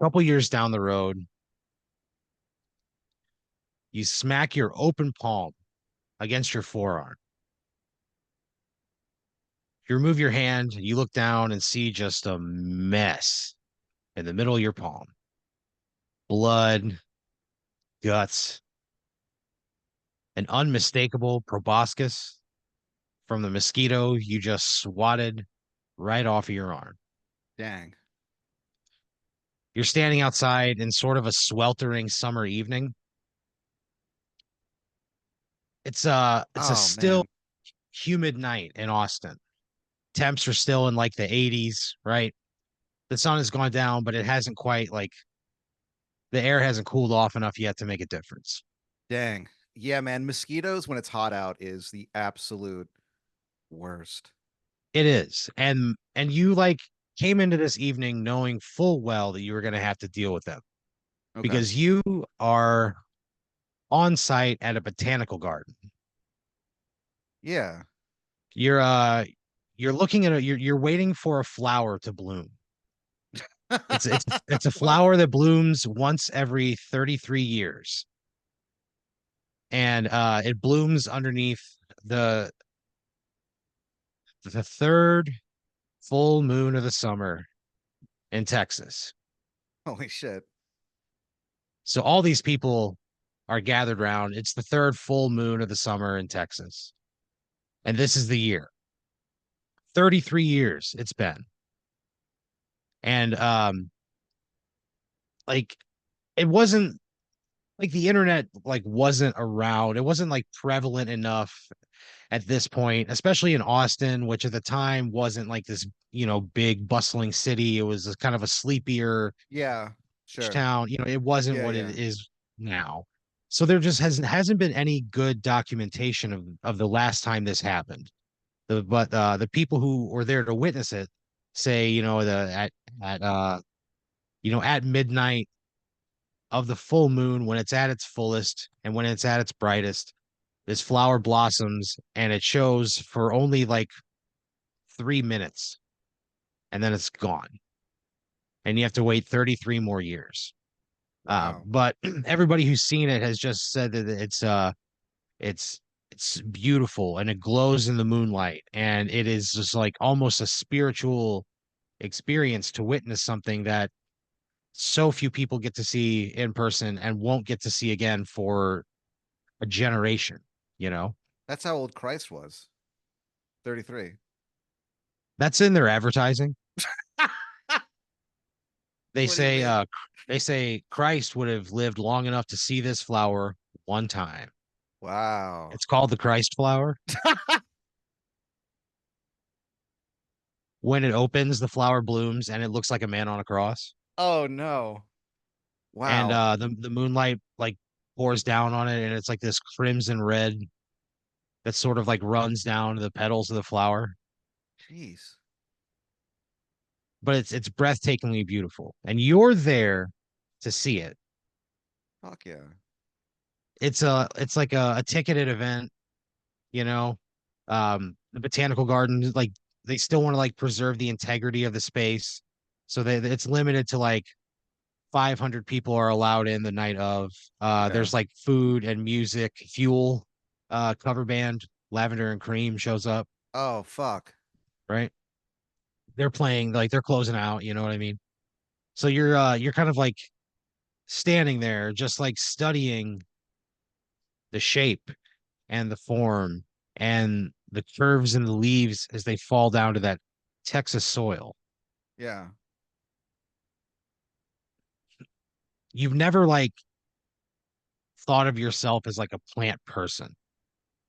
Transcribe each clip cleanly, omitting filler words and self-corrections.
A couple years down the road, you smack your open palm against your forearm. You remove your hand, you look down and see just a mess in the middle of your palm. Blood, guts, an unmistakable proboscis from the mosquito you just swatted right off of your arm. Dang. You're standing outside in sort of a sweltering summer evening. It's a Oh still man. humid night in Austin. Temps are still in like the 80s, right? The sun has gone down, but it hasn't quite like the air hasn't cooled off enough yet to make a difference. Dang. Yeah, man. Mosquitoes when it's hot out is the absolute worst. It is. And you like came into this evening knowing full well that you were going to have to deal with them Okay. because you are on site at a botanical garden. Yeah. You're you're looking at you're waiting for a flower to bloom. It's a What? flower that blooms once every 33 years. And it blooms underneath the the third full moon of the summer in Texas. Holy shit. So all these people are gathered around. It's the third full moon of the summer in Texas. And this is the year. 33 years it's been. And like it wasn't like the internet like wasn't around. It wasn't like prevalent enough at this point, especially in Austin, which at the time wasn't like this, big bustling city. It was a kind of a sleepier Yeah. Sure. town. It wasn't Yeah, what it yeah. is now. So there just hasn't been any good documentation of the last time this happened. The people who were there to witness it say, at midnight of the full moon when it's at its fullest and when it's at its brightest, this flower blossoms and it shows for only like 3 minutes and then it's gone. And you have to wait 33 more years. Wow. But everybody who's seen it has just said that it's it's beautiful and it glows in the moonlight and it is just like almost a spiritual experience to witness something that so few people get to see in person and won't get to see again for a generation, you know? That's how old Christ was. 33. That's in their advertising. They What do you say mean? uh they say Christ would have lived long enough to see this flower one time. Wow. It's called the Christ flower. When it opens, the flower blooms and it looks like a man on a cross. Oh no. And Wow. the moonlight like pours down on it and it's like this crimson red that sort of like runs down the petals of the flower. Jeez. But it's breathtakingly beautiful. And you're there to see it. Fuck yeah. It's like a ticketed event, you know. The botanical gardens like they still want to like preserve the integrity of the space. So it's limited to like 500 people are allowed in the night of. Okay. There's like food and music, fuel, cover band, Lavender and Cream shows up, Oh fuck. right? They're playing like they're closing out, you know what I mean? So you're kind of like standing there just like studying the shape and the form and the curves in the leaves as they fall down to that Texas soil. Yeah. You've never like thought of yourself as like a plant person,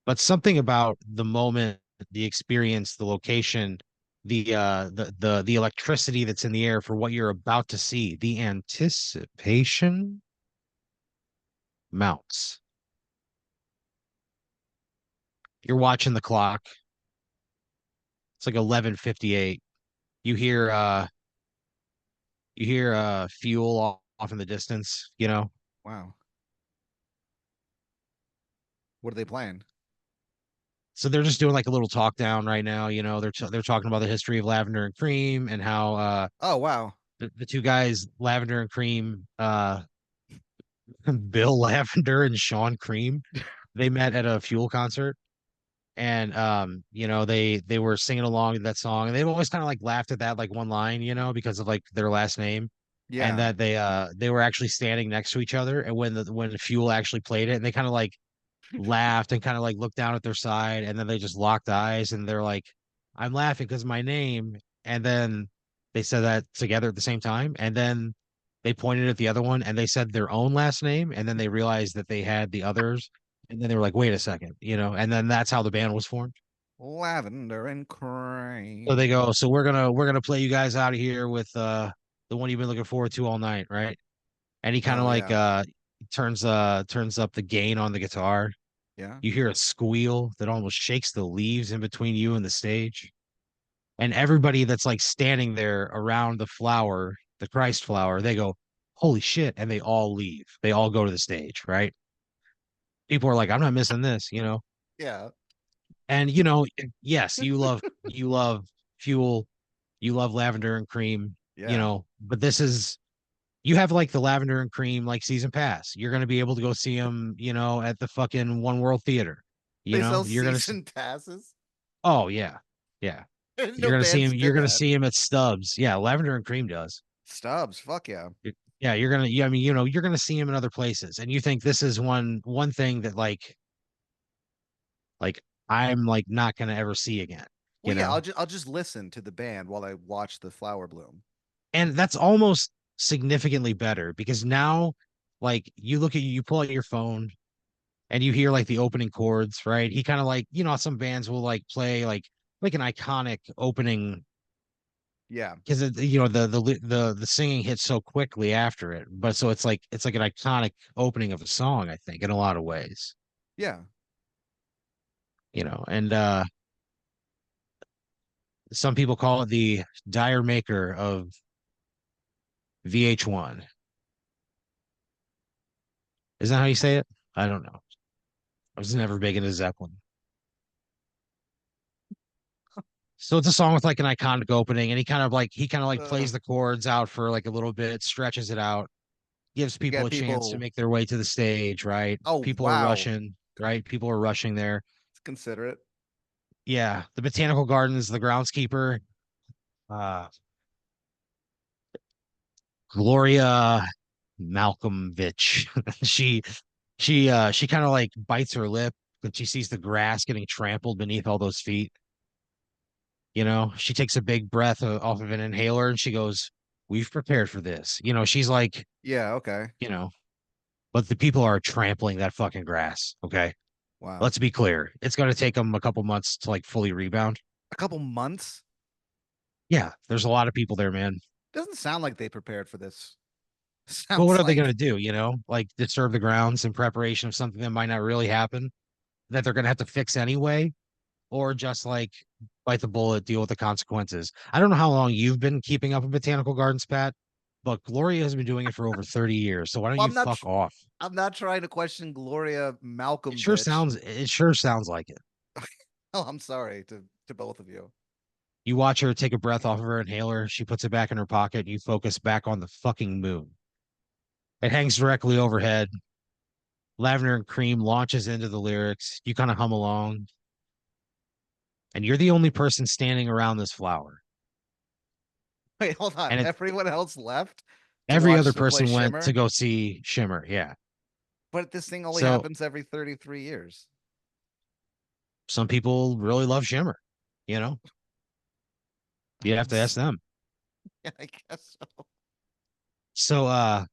but something about the moment, the experience, the location, the electricity that's in the air for what you're about to see, the anticipation mounts. You're watching the clock. It's like 11:58. You hear fuel off in the distance, you know. Wow. What are they playing? So they're just doing like a little talk down right now, you know. They're talking about the history of Lavender and Cream and how Oh wow. the two guys, Lavender and Cream, Bill Lavender and Sean Cream, they met at a Fuel concert. And they were singing along to that song, and they've always kind of like laughed at that like one line, because of like their last name, and Yeah. that they were actually standing next to each other, and when the Fuel actually played it, and they kind of like laughed and kind of like looked down at their side, and then they just locked eyes, and they're like, I'm laughing because my name. And then they said that together at the same time, and then they pointed at the other one and they said their own last name, and then they realized that they had the others, and then they were like, wait a second, and then that's how the band was formed. Lavender and So they cream. go, so we're gonna play you guys out of here with the one you've been looking forward to all night, right? And he kind of Hell like yeah. turns up the gain on the guitar. Yeah. You hear a squeal that almost shakes the leaves in between you and the stage. And everybody that's like standing there around the flower, the Christ flower, they go, holy shit. And they all leave. They all go to the stage, right? People are like, I'm not missing this. Yeah. And yes, you love Fuel, you love Lavender and Cream, Yeah. but you have like the Lavender and Cream like season pass. You're gonna be able to go see them, at the fucking One World Theater. They sell You're gonna season passes. Oh yeah. Yeah. I didn't know You're gonna see him. bands You're did gonna that. see him at Stubbs. Yeah, Lavender and Cream does. Stubs. Fuck yeah. Yeah, you're gonna. Yeah, I mean, you're gonna see him in other places, and you think this is one thing that like I'm like not gonna ever see again. Well, You yeah, know, I'll just listen to the band while I watch the flower bloom. and that's almost significantly better because now, like, you pull out your phone and you hear like the opening chords, right? He kind of like some bands will like play like an iconic opening Yeah. because the singing hits so quickly after it, but so it's like an iconic opening of a song, I think, in a lot of ways. Yeah. And some people call it the dire maker of VH1. Is that how you say it? I don't know. I was never big into Zeppelin. So it's a song with like an iconic opening, and he kind of like Uh, plays the chords out for like a little bit, stretches it out, gives you people got a chance to people. make their way to the stage, right? Oh, People are wow. rushing, right? People are rushing there. It's considerate. Yeah, the botanical gardens, the groundskeeper, uh, Gloria Malcolmovich. she she kind of like bites her lip when she sees the grass getting trampled beneath all those feet. She takes a big breath off of an inhaler and she goes, "We've prepared for this." She's like, Yeah. Okay. you know, but the people are trampling that fucking grass. Okay, Wow. let's be clear. It's going to take them a couple months to like fully rebound. A couple months Yeah, there's a lot of people there, man. doesn't sound like they prepared for this. Well, what Sounds are they going to like do? Like disturb the grounds in preparation of something that might not really happen, that they're going to have to fix anyway, or just like bite the bullet, deal with the consequences. I don't know how long you've been keeping up with botanical gardens, Pat, but Gloria has been doing it for over 30 years. So why don't well, you fuck off? I'm not trying to question Gloria It sure Malcolmovich. sounds it sure sounds like it. Oh, I'm sorry to both of you. You watch her take a breath off of her inhaler, she puts it back in her pocket, and you focus back on the fucking moon. It hangs directly overhead. Lavender and Cream launches into the lyrics. You kind of hum along, and you're the only person standing around this flower. Wait, hold on. And Everyone else left to every watch other them play person went to Shimmer, go see Shimmer. Yeah. but this thing only So happens every 33 years. some people really love Shimmer. You know, you have to ask them. Yeah, I guess so. So,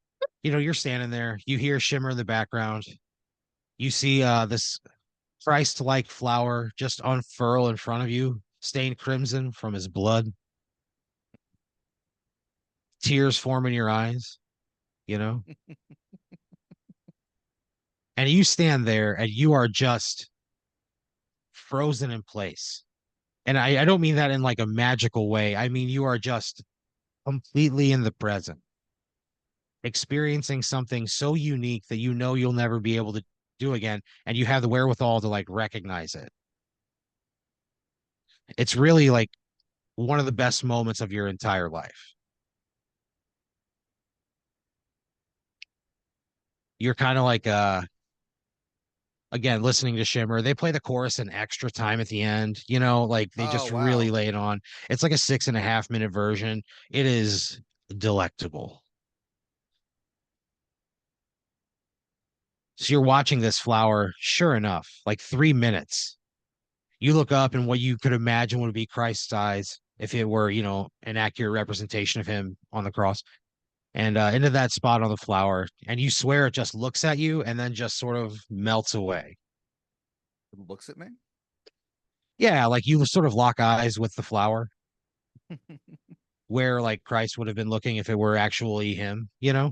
you're standing there, you hear Shimmer in the background. You see this Christ-like flower just unfurl in front of you, stained crimson from his blood. Tears form in your eyes, you know, and you stand there and you are just frozen in place. And I don't mean that in like a magical way. I mean, you are just completely in the present, experiencing something so unique that you'll never be able to do again. And you have the wherewithal to like recognize it. It's really like one of the best moments of your entire life. You're kind of like again listening to Shimmer. They play the chorus in extra time at the end, like they Oh just really wow. lay it on. It's like a 6.5 minute version. It is delectable. So you're watching this flower, sure enough, like 3 minutes. You look up and what you could imagine would be Christ's eyes if it were, an accurate representation of him on the cross. And into that spot on the flower, and you swear it just looks at you and then just sort of melts away. It looks at me. Yeah, like you sort of lock eyes with the flower, where like Christ would have been looking if it were actually him. Yeah.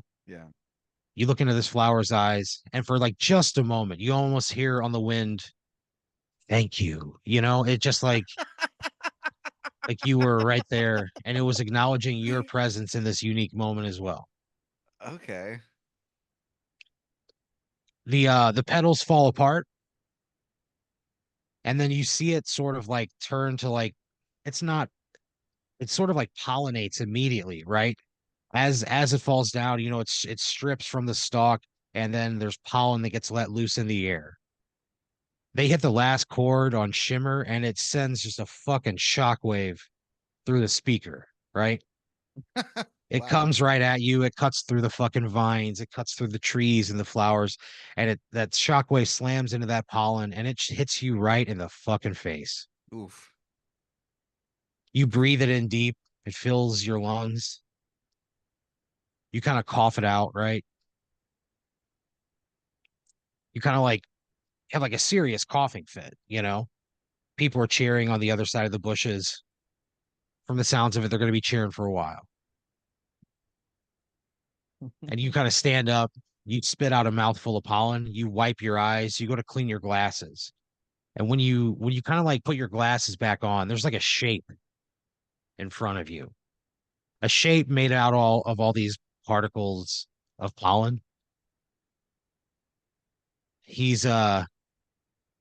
You look into this flower's eyes, and for like just a moment, you almost hear on the wind, "Thank you." It just like you were right there, and it was acknowledging your presence in this unique moment as well. Okay. The petals fall apart, and then you see it sort of like turn to like it's not it sort of like pollinates immediately, right? As it falls down, it strips from the stalk, and then there's pollen that gets let loose in the air. They hit the last chord on Shimmer, and it sends just a fucking shockwave through the speaker, right? It Wow. comes right at you. It cuts through the fucking vines. It cuts through the trees and the flowers, and that shockwave slams into that pollen, and it hits you right in the fucking face. Oof. You breathe it in deep. It fills your lungs. You kind of cough it out, right? You kind of like have like a serious coughing fit. People are cheering on the other side of the bushes. From the sounds of it, they're going to be cheering for a while. And you kind of stand up, you spit out a mouthful of pollen, you wipe your eyes, you go to clean your glasses. And when you kind of like put your glasses back on, there's like a shape in front of you. A shape made out of all these particles of pollen. He's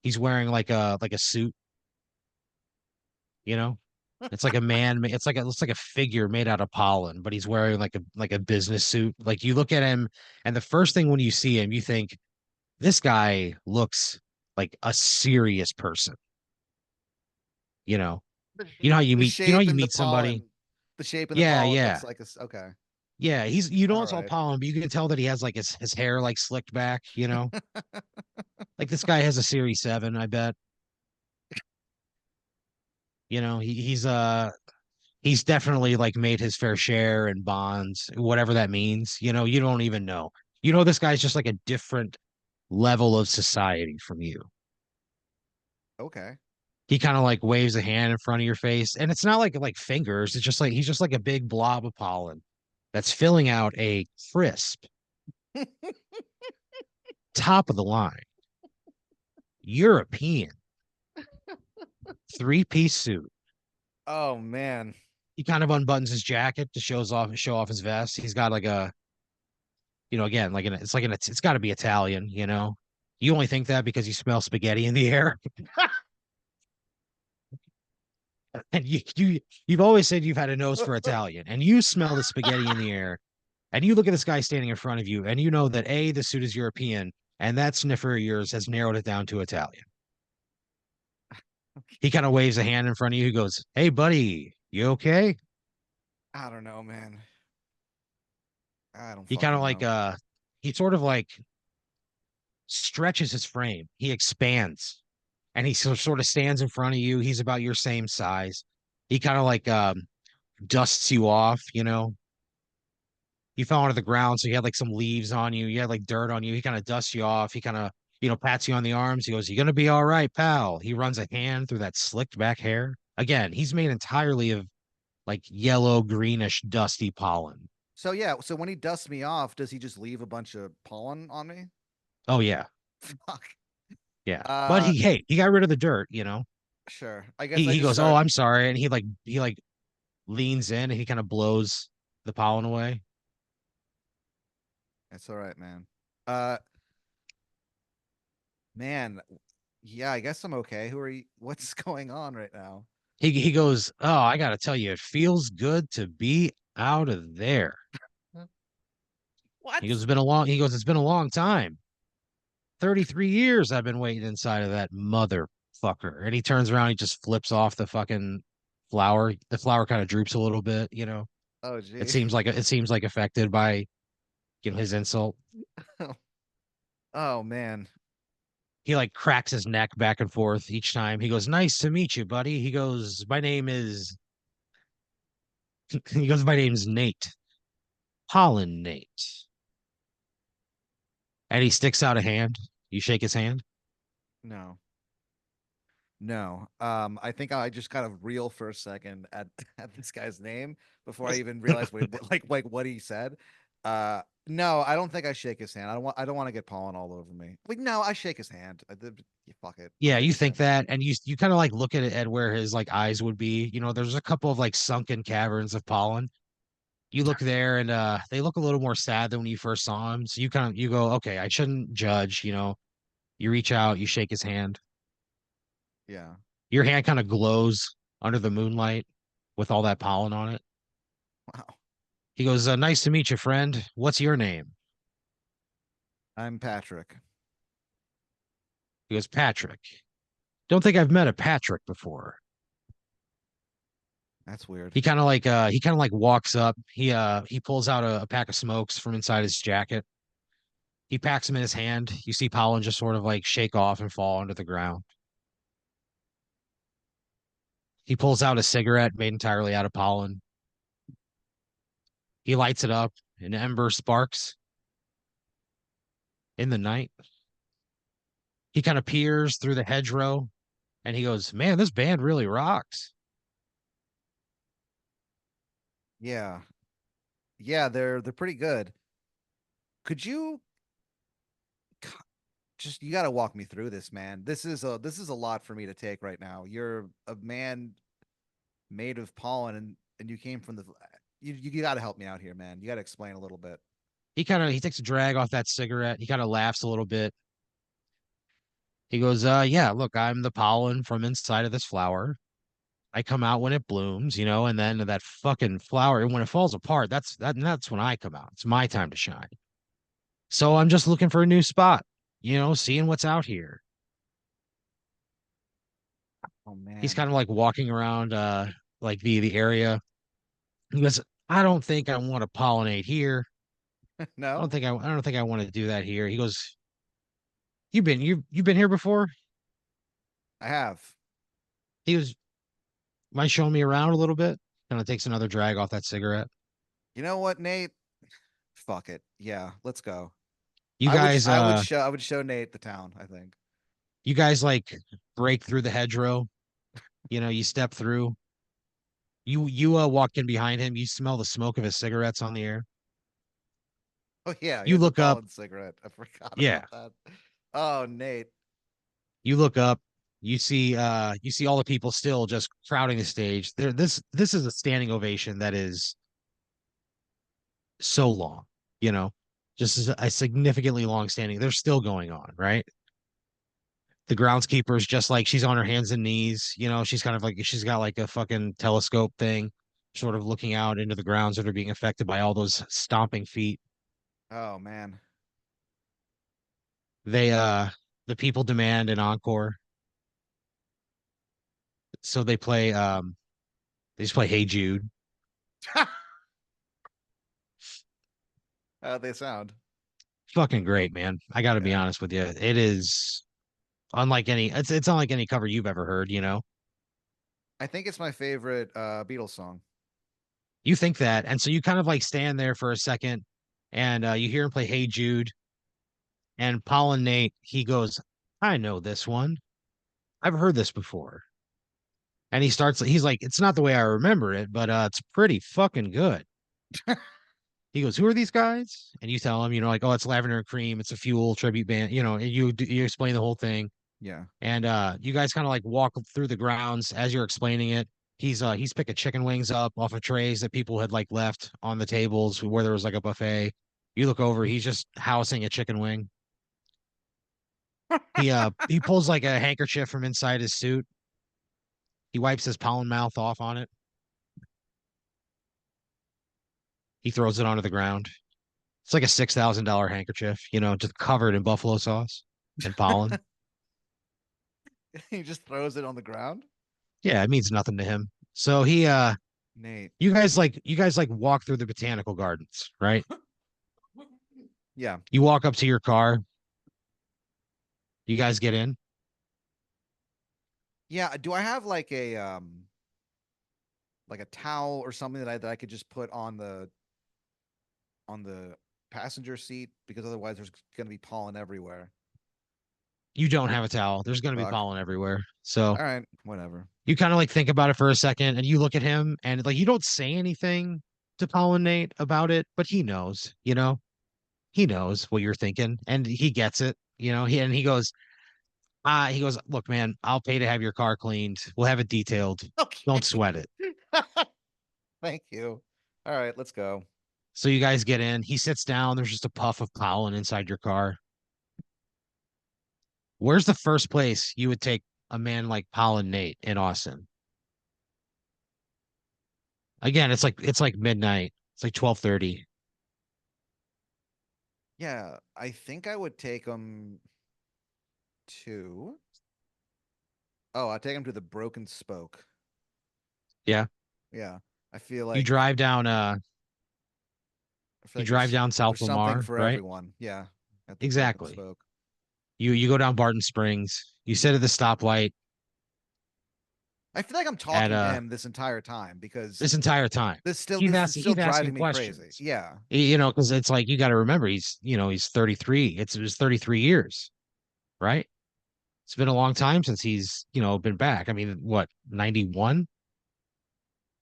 he's wearing like a suit, you know? It's like a man, it's like a figure made out of pollen, but he's wearing like a business suit. Like you look at him, and the first thing when you see him, you think this guy looks like a serious person. You know, The, you know how you the meet, you know how shape you and the meet somebody. pollen. The shape and the Yeah, pollen yeah, looks like okay. yeah. All It's all right. pollen, but you can tell that he has like his hair like slicked back. Like this guy has a Series 7, I bet. He's definitely like made his fair share in bonds, whatever that means. You don't even know. This guy's just like a different level of society from you. Okay. He kind of like waves a hand in front of your face, and it's not like fingers. It's just like he's just like a big blob of pollen that's filling out a crisp, top of the line European 3-piece suit. Oh man. He kind of unbuttons his jacket to show off his vest. He's got like again, it's got to be Italian. You only think that because you smell spaghetti in the air, and you've always said you've had a nose for Italian, and you smell the spaghetti in the air, and you look at this guy standing in front of you, and you know that the suit is European, and that sniffer of yours has narrowed it down to Italian. He kind of waves a hand in front of you. He goes, "Hey, buddy, you okay?" I don't know, man. I don't He kind of fucking like know. he sort of like stretches his frame. He expands, and he sort of stands in front of you. He's about your same size. He kind of like dusts you off. You fell onto the ground, so you had like some leaves on you. You had like dirt on you. He kind of dusts you off. He kind of pats you on the arms. He goes, "You gonna be all right, pal?" He runs a hand through that slicked back hair. Again, he's made entirely of like yellow, greenish, dusty pollen. So yeah, so when he dusts me off, does he just leave a bunch of pollen on me? Oh yeah, Fuck. yeah. But Uh he got rid of the dirt. sure. I guess He I he just goes, "Oh, start I'm sorry," and he like leans in and he kind of blows the pollen away. it's all right, man. Uh man, yeah, I guess I'm okay. Who are you? What's going on right now? He goes, "Oh, I gotta tell you, it feels good to be out of there." What? He goes, it's been a long time. 33 years I've been waiting inside of that motherfucker. And he turns around, he just flips off the fucking flower. The flower kind of droops a little bit, you know. Oh, gee. It seems like affected by, you know, his insult. Oh, man. He like cracks his neck back and forth each time. He goes, "Nice to meet you, buddy." He goes, "My name is," he goes, "My name's Nate. Pollen Nate." And he sticks out a hand. You shake his hand. No. No. I think I just kind of reel for a second at at this guy's name before I even realized what he, like what he said. No, I don't think I shake his hand. I don't want to get pollen all over me. Like, no, I shake his hand. Fuck it. I'll Yeah, shake you his think hand. that, and you kind of like look at it at where his like eyes would be. You know, there's a couple of like sunken caverns of pollen. You look there, and they look a little more sad than when you first saw him. So you go, okay, I shouldn't judge. You know, you reach out, you shake his hand. Yeah. Your hand kind of glows under the moonlight with all that pollen on it. Wow. He goes, "Nice to meet you, friend. What's your name?" I'm Patrick. He goes, "Patrick. Don't think I've met a Patrick before." That's weird. He kind of like walks up. He pulls out a pack of smokes from inside his jacket. He packs them in his hand. You see pollen just sort of like shake off and fall onto the ground. He pulls out a cigarette made entirely out of pollen. He lights it up. An ember sparks in the night. He kind of peers through the hedgerow and he goes, "Man, this band really rocks." Yeah. Yeah, they're pretty good. Could you just you got to walk me through this, man. This is a lot for me to take right now. You're a man made of pollen and you came from the you got to help me out here, man. You got to explain a little bit. He takes a drag off that cigarette. He kind of laughs a little bit. He goes, yeah, look, I'm the pollen from inside of this flower. I come out when it blooms, you know, and then that fucking flower, when it falls apart, that's when I come out. It's my time to shine. So I'm just looking for a new spot, you know, seeing what's out here." Oh He's man. kind of like walking around like the area. He goes, "I don't think I want to pollinate here. No, I don't think I want to do that here." He goes, you've been here before?" I have. He goes, "Mind showing me around a little bit?" Kind of takes another drag off that cigarette. You know what, Nate? Fuck it. Yeah, let's go. You guys I would show Nate the town, I think. you guys like break through the hedgerow, you know, you step through. You walk in behind him, you smell the smoke of his cigarettes on the air. Oh yeah, he You has a look up, pollen cigarette. I forgot yeah. about that. Oh, Nate. You look up, you see all the people still just crowding the stage. This is a standing ovation that is so long, you know, just a significantly long standing. They're still going on, right? The groundskeeper is just like she's on her hands and knees, you know, she's kind of like she's got like a fucking telescope thing, sort of looking out into the grounds that are being affected by all those stomping feet. Oh man. They the people demand an encore. So they just play Hey Jude. How they sound. Fucking great, man. I got to be Yeah. honest with you. It is unlike any it's unlike any cover you've ever heard, you know. I think it's my favorite Beatles song. You think that, and so you kind of like stand there for a second and you hear him play Hey Jude and Paul and Nate, he goes, "I know this one. I've heard this before." And he's like, "It's not the way I remember it, but it's pretty fucking good." He goes, "Who are these guys?" And you tell him, you know, like, "Oh, it's Lavender and Cream. It's a Fuel tribute band." You know, and you explain the whole thing. Yeah. And you guys kind of like walk through the grounds as you're explaining it. He's picking chicken wings up off of trays that people had like left on the tables where there was like a buffet. You look over, he's just housing a chicken wing. He pulls like a handkerchief from inside his suit. He wipes his pollen mouth off on it. He throws it onto the ground. It's like a $6,000 handkerchief, just covered in buffalo sauce and pollen. He just throws it on the ground. Yeah, it means nothing to him. So Nate. you guys like walk through the botanical gardens, right? Yeah. You walk up to your car, you guys get in. Yeah. Do I have like a towel or something that I could just put on the passenger seat because otherwise there's gonna be pollen everywhere. You don't have a towel. There's going to be Fuck. pollen everywhere. So All right. Whatever. you kind of like think about it for a second and you look at him and like you don't say anything to pollinate about it, but he knows what you're thinking and he gets it, he goes, look, man, I'll pay to have your car cleaned. We'll have it detailed. Don't Okay. sweat it. Thank you. All right. Let's go. So you guys get in. He sits down. There's just a puff of pollen inside your car. Where's the first place you would take a man like Pollen Nate in Austin? Again, it's like midnight. It's like 12:30. Yeah. I think I would take him to. Oh, I'll take him to the Broken Spoke. Yeah. Yeah. I feel You like drive down I feel you like drive down South there's something Lamar, for right? everyone. Yeah. At the Broken Exactly. Spoke. You go down Barton Springs. You sit at the stoplight I feel like I'm at talking to him this entire time because this entire time. this is still He's asking driving me crazy. questions. Yeah. Because it's like you got to remember he's 33. It was 33 years, right? It's been a long time since he's, been back. I mean, what, 91?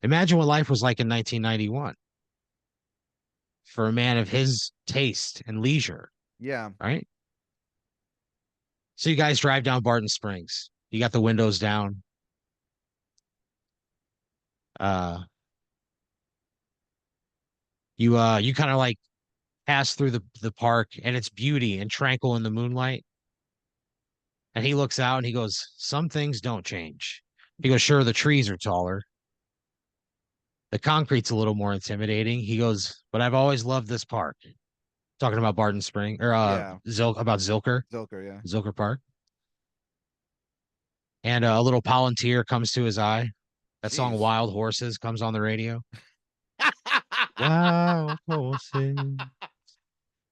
Imagine what life was like in 1991 for a man of his taste and leisure, Yeah. right? So you guys drive down Barton Springs. You got the windows down. Uh, you kind of like pass through the park and its beauty and tranquil in the moonlight. And he looks out and he goes, "Some things don't change." He goes, "Sure, the trees are taller. The concrete's a little more intimidating." He goes, "But I've always loved this park." Talking about Barton Spring or Yeah. About Zilker, yeah. Zilker Park. And a little pollen tear comes to his eye. That song Jeez. Wild Horses comes on the radio. Wild horses.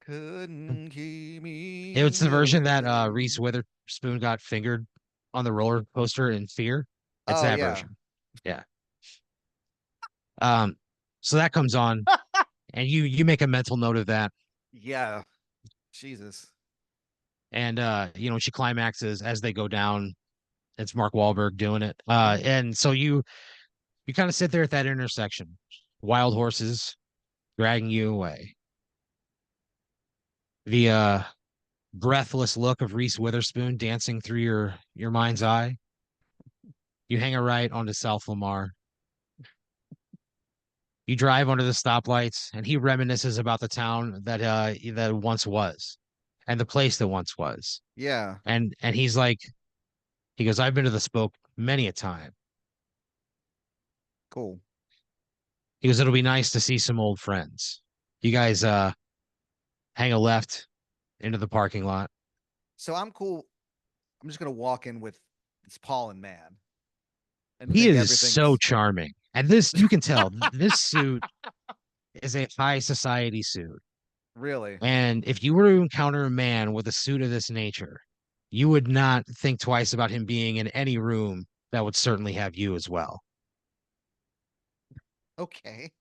Couldn't keep It's me the version that Reese away. Witherspoon got fingered on the roller coaster in Fear. It's Oh that yeah. version. Yeah. Um, so that comes on, and you make a mental note of that. Yeah. Jesus. And when she climaxes as they go down, it's Mark Wahlberg doing it. Mhm. And so you kind of sit there at that intersection, wild horses dragging you away. The breathless look of Reese Witherspoon dancing through your mind's eye. You hang a right onto South Lamar. You drive under the stoplights, and he reminisces about the town that once was, and the place that once was. Yeah. And he goes, "I've been to the Spoke many a time." Cool. He goes, "It'll be nice to see some old friends." You guys hang a left into the parking lot. So I'm cool. I'm just gonna walk in with this pollen man and He think is so everything's charming, and this you can tell this suit is a high society suit. really And if you were to encounter a man with a suit of this nature, you would not think twice about him being in any room that would certainly have you as well. okay.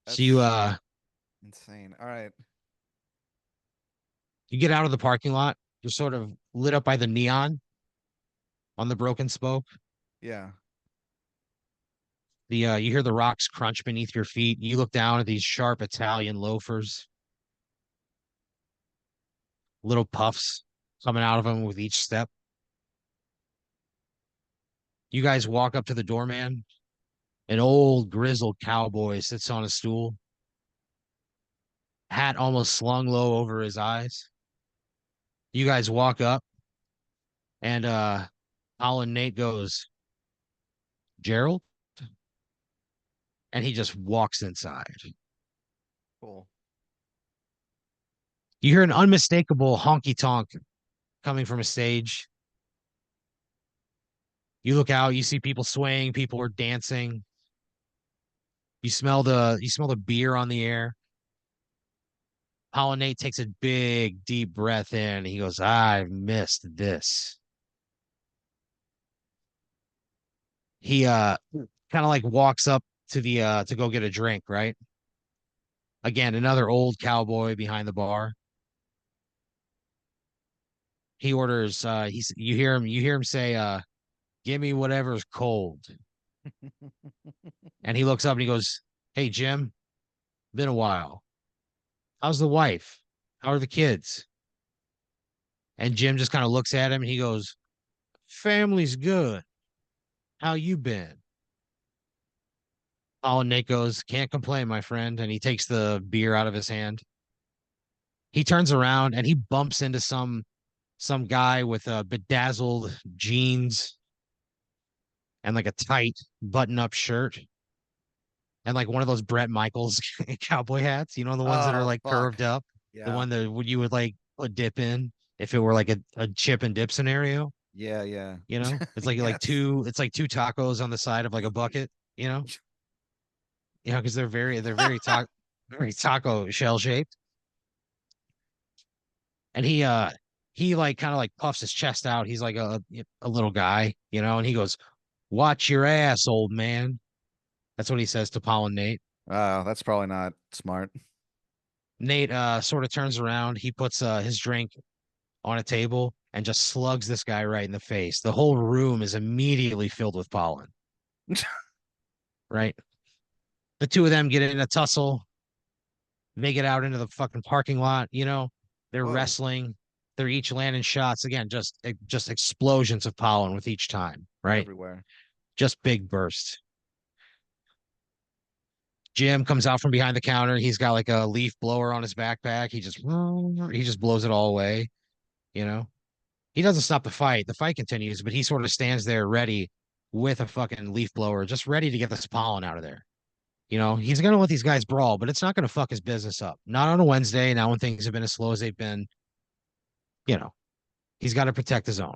So you That's uh insane. All right. you get out of the parking lot, you're sort of lit up by the neon on the broken spoke. Yeah. The You hear the rocks crunch beneath your feet. You look down at these sharp Italian loafers, little puffs coming out of them with each step. You guys walk up to the doorman. An old grizzled cowboy sits on a stool, hat almost slung low over his eyes. You guys walk up, and Colin Nate goes, "Gerald," and he just walks inside. Cool. You hear an unmistakable honky tonk coming from a stage. You look out, you see people swaying, people are dancing. You smell the beer on the air. Pollinate takes a big, deep breath in. He goes, I've missed this. He kind of like walks up to the to go get a drink, right? Again, another old cowboy behind the bar. He orders you hear him say, give me whatever's cold. And he looks up and he goes, hey Jim, been a while. How's the wife? How are the kids? And Jim just kind of looks at him and he goes, family's good. How you been? Oh, and Nate goes, can't complain, my friend. And he takes the beer out of his hand. He turns around and he bumps into some guy with bedazzled jeans and like a tight button-up shirt and like one of those Brett Michaels cowboy hats, the ones that are Oh like fuck. curved up, the Yeah. one that would you would like put dip in if it were like a chip and dip scenario, Yeah, yeah. It's like Yes. two tacos on the side of like a bucket, because they're very very taco shell shaped. And he like kind of like puffs his chest out. He's like a little guy, and he goes, watch your ass, old man. That's what he says to Paul and Nate. Oh, that's probably not smart. Nate sort of turns around. He puts his drink on a table and just slugs this guy right in the face. The whole room is immediately filled with pollen, right? The two of them get in a tussle. They get out into the fucking parking lot, they're Whoa. wrestling. They're each landing shots again, just explosions of pollen with each time, right? Everywhere. Just big bursts. Jim comes out from behind the counter. He's got like a leaf blower on his backpack. He just blows it all away, you know. He doesn't stop the fight. The fight continues, but he sort of stands there ready with a fucking leaf blower, just ready to get this pollen out of there. He's gonna let these guys brawl, but it's not gonna fuck his business up. Not on a Wednesday, now when things have been as slow as they've been, you know, he's got to protect his own.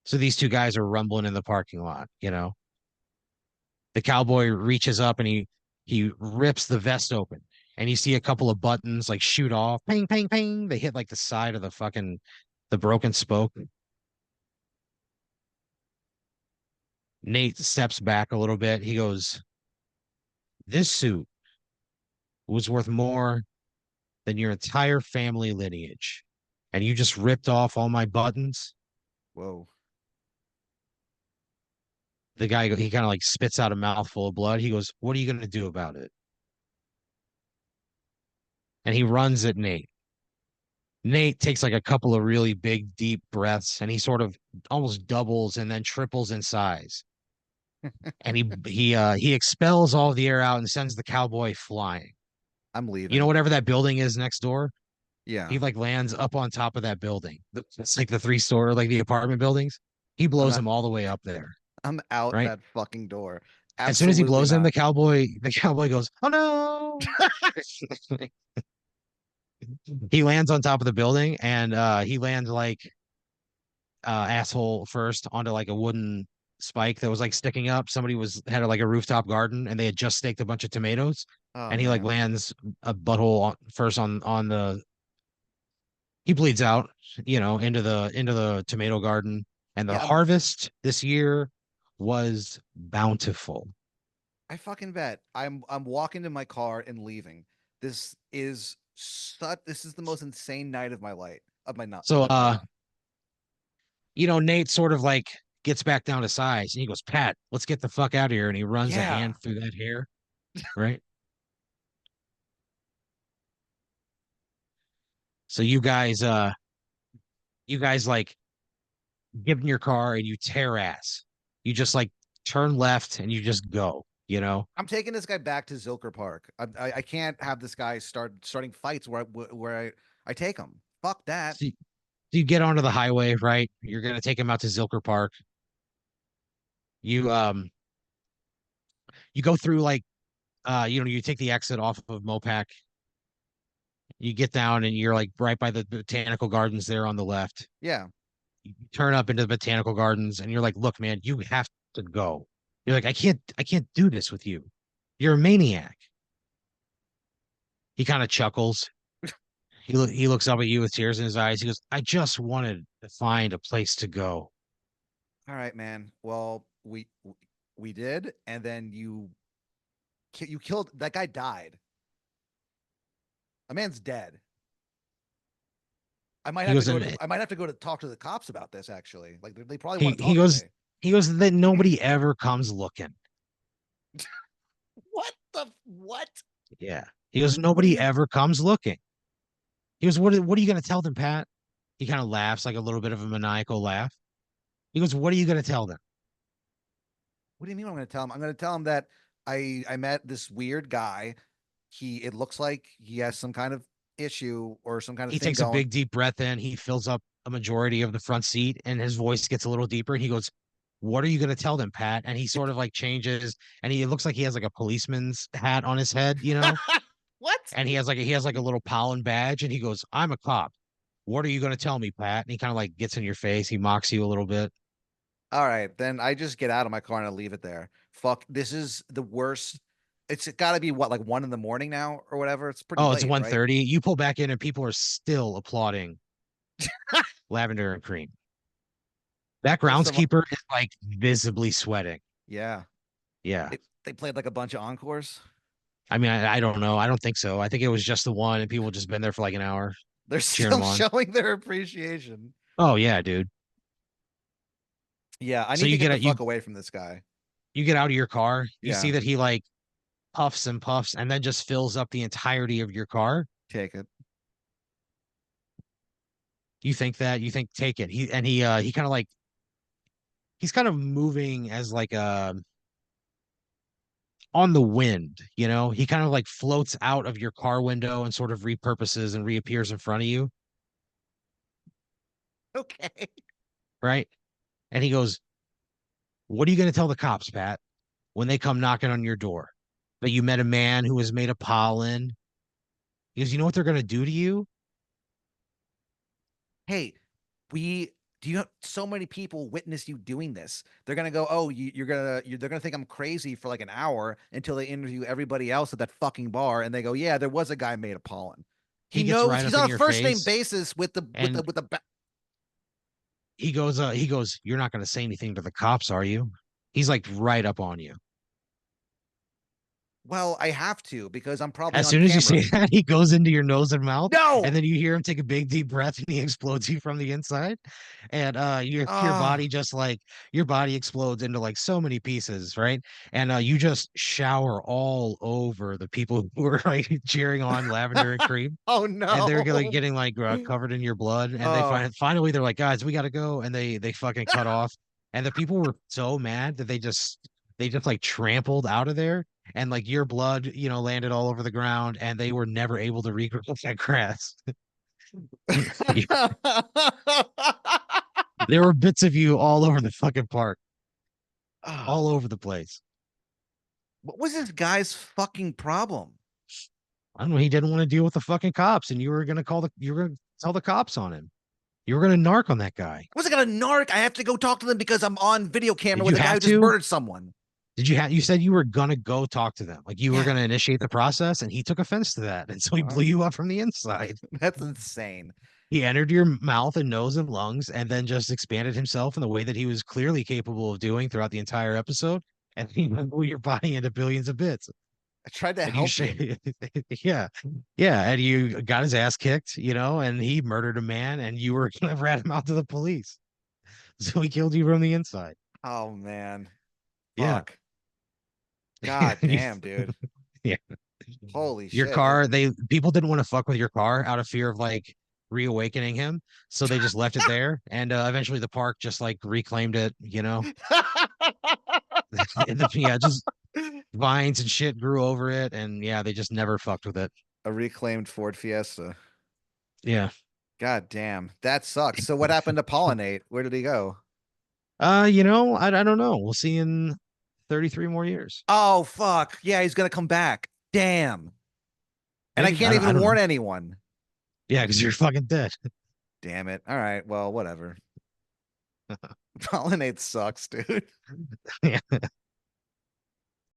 So these two guys are rumbling in the parking lot. The cowboy reaches up and he rips the vest open, and you see a couple of buttons like shoot off, ping, ping, ping. They hit like the side of the broken spoke. Nate steps back a little bit. He goes, this suit was worth more than your entire family lineage. And you just ripped off all my buttons. Whoa. The guy, he kind of like spits out a mouthful of blood. He goes, what are you going to do about it? And he runs at Nate. Nate takes like a couple of really big, deep breaths, and he sort of almost doubles and then triples in size. And he expels all the air out and sends the cowboy flying. I'm leaving. Whatever that building is next door, Yeah. he like lands up on top of that building. It's like the three-story, like the apartment buildings. He I'm blows not, him all the way up there, I'm out right? that fucking door. As soon as he Absolutely blows him, not. the cowboy goes, "Oh no!" He lands on top of the building, and he lands like asshole first onto like a wooden spike that was like sticking up. Somebody was had like a rooftop garden, and they had just staked a bunch of tomatoes, Oh and he like man. lands a butthole first on the. He bleeds out, into the tomato garden, and the Yeah, harvest this year was bountiful. I fucking bet. I'm walking to my car and leaving. This is the most insane night of my life. Of my not So, of my life. Nate sort of like gets back down to size, and he goes, "Pat, let's get the fuck out of here," and he runs a Yeah. hand through that hair, right? So you guys like get in your car and you tear ass. You just like turn left and you just go. I'm taking this guy back to Zilker Park. I can't have this guy starting fights where I take him. Fuck that. So you get onto the highway, right? You're gonna take him out to Zilker Park. You go through like you take the exit off of Mopac. You get down and you're like right by the botanical gardens there on the left. Yeah. You turn up into the botanical gardens and you're like, look, man, you have to go. You're like, I can't do this with you. You're a maniac. He kind of chuckles. He looks up at you with tears in his eyes. He goes, I just wanted to find a place to go. All right, man. Well, we did, and then you killed that guy. Died. A man's dead. I might He have to goes, go to. and I might have to go to talk to the cops about this. Actually, like they probably he want to he talk to goes, me. he goes that nobody ever comes looking. What the what? Yeah. He goes, What do nobody you? ever comes looking. He goes, what are you gonna tell them, Pat? He kind of laughs like a little bit of a maniacal laugh. He goes, what are you gonna tell them? What do you mean? I'm going to tell him. I'm going to tell him that I met this weird guy. It looks like he has some kind of issue or some kind of He thing takes a going. big deep breath in. He fills up a majority of the front seat, and his voice gets a little deeper. He goes, "What are you going to tell them, Pat?" And he sort of like changes, and he it looks like he has like a policeman's hat on his head, What? and he has like a little pollen badge, and he goes, "I'm a cop. What are you going to tell me, Pat?" And he kind of like gets in your face. He mocks you a little bit. All right, then I just get out of my car and I leave it there. Fuck, this is the worst. It's got to be what, like 1 in the morning now or whatever. It's pretty Oh, it's late, right? 1:30. You pull back in, and people are still applauding Lavender and Cream. That First of all, groundskeeper is like visibly sweating. yeah, Yeah. they played like a bunch of encores. I mean, I don't know. I don't think so. I think it was just the one, and people just been there for like an hour They're cheering still him on. showing their appreciation. Oh yeah, dude. Yeah, I So need to you get get the out you fuck away from this guy. you get out of your car. You see Yeah, that he like puffs and puffs, and then just fills up the entirety of your car. take it. You think take it. He kind of like he's kind of moving as like on the wind. He kind of like floats out of your car window and sort of repurposes and reappears in front of you, Okay. right? And he goes, "What are you going to tell the cops, Pat, when they come knocking on your door? That you met a man who was made of pollen?" He goes, "You know what they're going to do to you?" Hey, we do you have so many people witness you doing this? They're gonna go, oh, they're gonna think I'm crazy for like an hour until they interview everybody else at that fucking bar, and they go, yeah, there was a guy made of pollen. He He gets knows right he's up in on a your first name face basis with and the. he goes, "You're not going to say anything to the cops, are you?" He's like right up on you. Well, I have to because I'm probably As on soon as you say camera. that, he goes into your nose and mouth, and No. then you hear him take a big deep breath and he explodes you from the inside. And your body Oh. just like your body explodes into like so many pieces, right? And you just shower all over the people who are like cheering on Lavender and Cream. Oh And they're like no. getting like covered in your blood, and they Oh. finally they're like, guys, we gotta go, and they fucking cut off, and the people were so mad that they just like trampled out of there, and like your blood landed all over the ground, and they were never able to regrow that grass. There were bits of you all over the fucking park, Ah, all over the place. what was this guy's fucking problem? I don't know. He didn't want to deal with the fucking cops, and you were gonna tell the cops on him. You were gonna narc on that guy. Was I gonna narc? I have to go talk to them because I'm on video camera Did with you a guy have who just to? murdered someone. You said you were gonna go talk to them, like you were Yeah, gonna initiate the process, and he took offense to that, and so he blew well, you up from the inside. that's insane. He entered your mouth and nose and lungs, and then just expanded himself in the way that he was clearly capable of doing throughout the entire episode, and he blew your body into billions of bits. I tried to And you, help him. yeah, yeah, and you got his ass kicked, and he murdered a man, and you were gonna rat him out to the police, so he killed you from the inside. Oh man, Yeah, fuck. God damn, dude. yeah. Holy Your shit. car, they people didn't want to fuck with your car out of fear of like reawakening him, so they just left it there, and eventually the park just like reclaimed it. Yeah, just vines and shit grew over it, and yeah, they just never fucked with it. A reclaimed Ford Fiesta. Yeah. God damn, that sucks. So what happened to Pollinate? Where did he go? I don't know. We'll see in 33 more years. Oh fuck. Yeah, he's gonna come back. Damn. And I Maybe can't I even don't warn know. anyone. Yeah, because you're fucking dead. Damn it. All right. Well, whatever. Pollinate sucks, dude. Yeah.